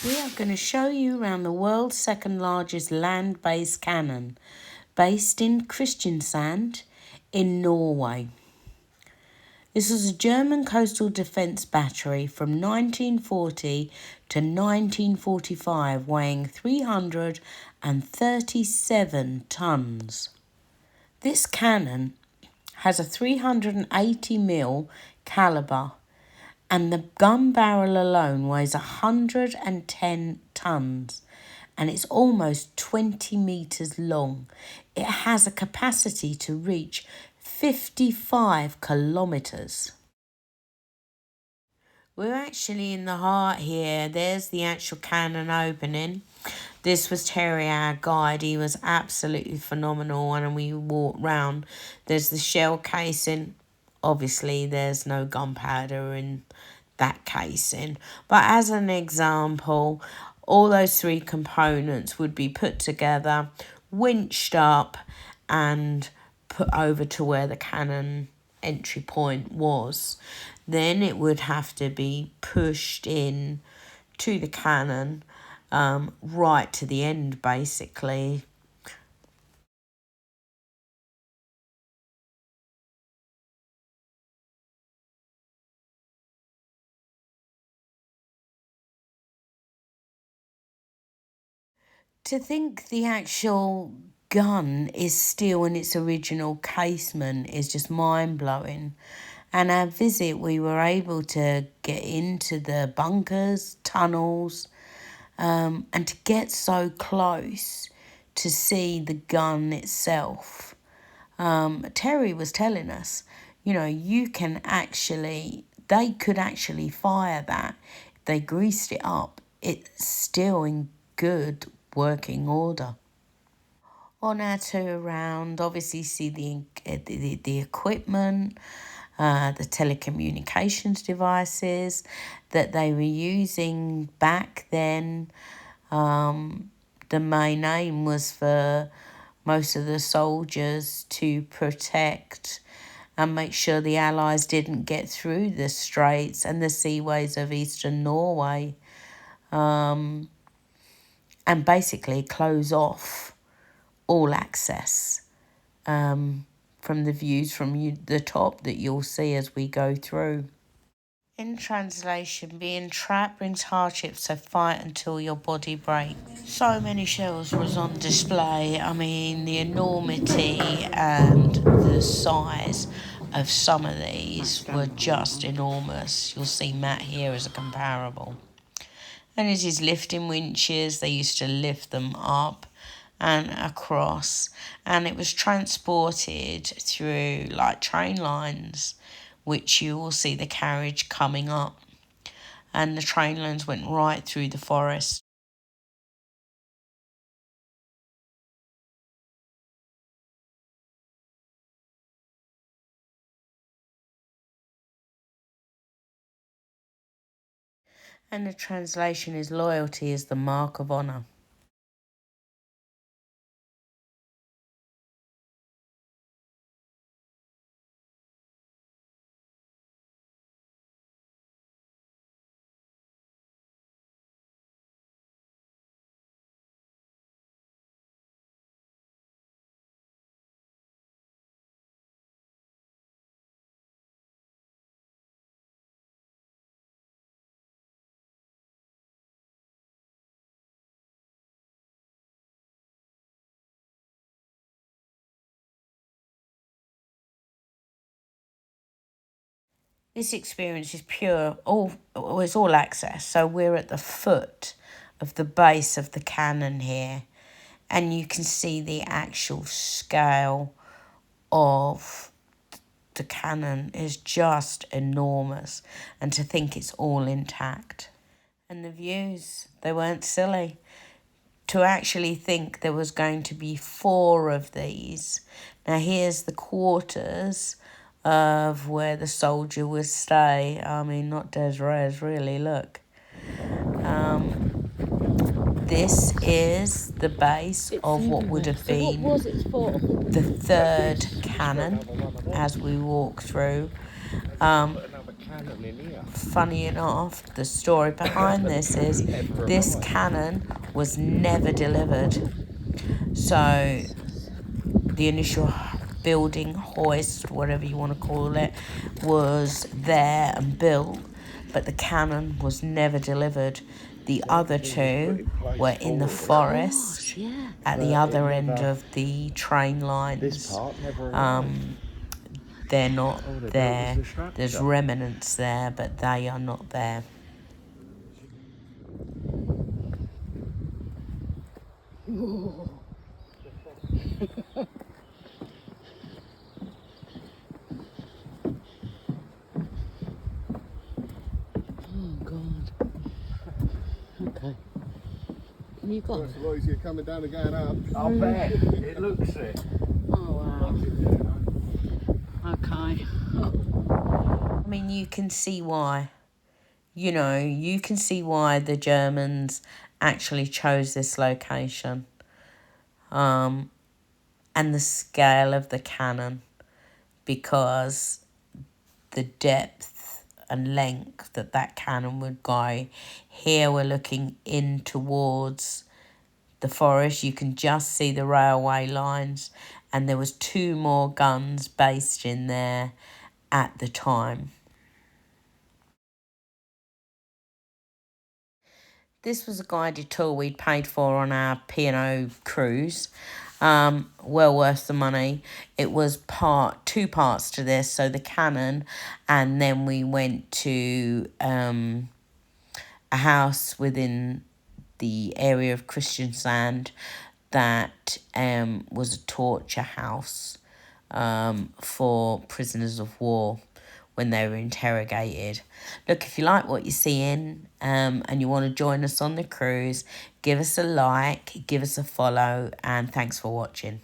We are going to show you around the world's second largest land-based cannon, based in Kristiansand in Norway. This was a German coastal defence battery from 1940 to 1945, weighing 337 tonnes. This cannon has a 380mm calibre, and the gun barrel alone weighs 110 tonnes, and it's almost 20 metres long. It has a capacity to reach 55 kilometres. We're actually in the heart here. There's the actual cannon opening. This was Terry, our guide. He was absolutely phenomenal, and we walked round. There's the shell casing. Obviously, there's no gunpowder in that casing. But as an example, all those three components would be put together, winched up, and put over to where the cannon entry point was. Then it would have to be pushed in to the cannon, right to the end, basically. To think the actual gun is still in its original casement is just mind-blowing. And our visit, we were able to get into the bunkers, tunnels, and to get so close to see the gun itself. Terry was telling us, they could actually fire that. If they greased it up, it's still in good working order. On our tour around, obviously see the equipment, the telecommunications devices that they were using back then. The main aim was for most of the soldiers to protect and make sure the Allies didn't get through the straits and the seaways of eastern Norway, and basically close off all access from the views from the top that you'll see as we go through. In translation, being trapped brings hardship, so fight until your body breaks. So many shells was on display. I mean, the enormity and the size of some of these were just enormous. You'll see Matt here as a comparable. And it is lifting winches. They used to lift them up and across, and it was transported through like train lines, which you will see the carriage coming up, and the train lines went right through the forest. And the translation is loyalty is the mark of honour. This experience is pure, it's all access. So we're at the foot of the base of the cannon here, and you can see the actual scale of the cannon is just enormous, and to think it's all intact. And the views, they weren't silly. To actually think there was going to be 4 of these. Now here's the quarters of where the soldier would stay. I mean, not des res, really, look. This is the base of what would have been the 3rd cannon as we walk through. cannon in here. Funny enough, the story behind this cannon was never delivered. So the initial building, hoist, whatever you want to call it, was there and built, but the cannon was never delivered. The other two were in the forest at the other end of the train lines. This part never arrived. They're not there. The There's remnants there, but they are not there. Oh, God. Okay. You got It's a lot easier coming down and going up. I bet. It looks it. Oh, wow. Okay. I mean, you can see why. You know, you can see why the Germans actually chose this location. And the scale of the cannon, because the depth and length that cannon would go. Here we're looking in towards the forest. You can just see the railway lines, and there was 2 more guns based in there at the time. This was a guided tour we'd paid for on our P&O cruise. Well worth the money. It was 2 parts to this, so the cannon, and then we went to a house within the area of Kristiansand that was a torture house for prisoners of war when they were interrogated. Look, if you like what you're seeing and you want to join us on the cruise, give us a like, give us a follow, and thanks for watching.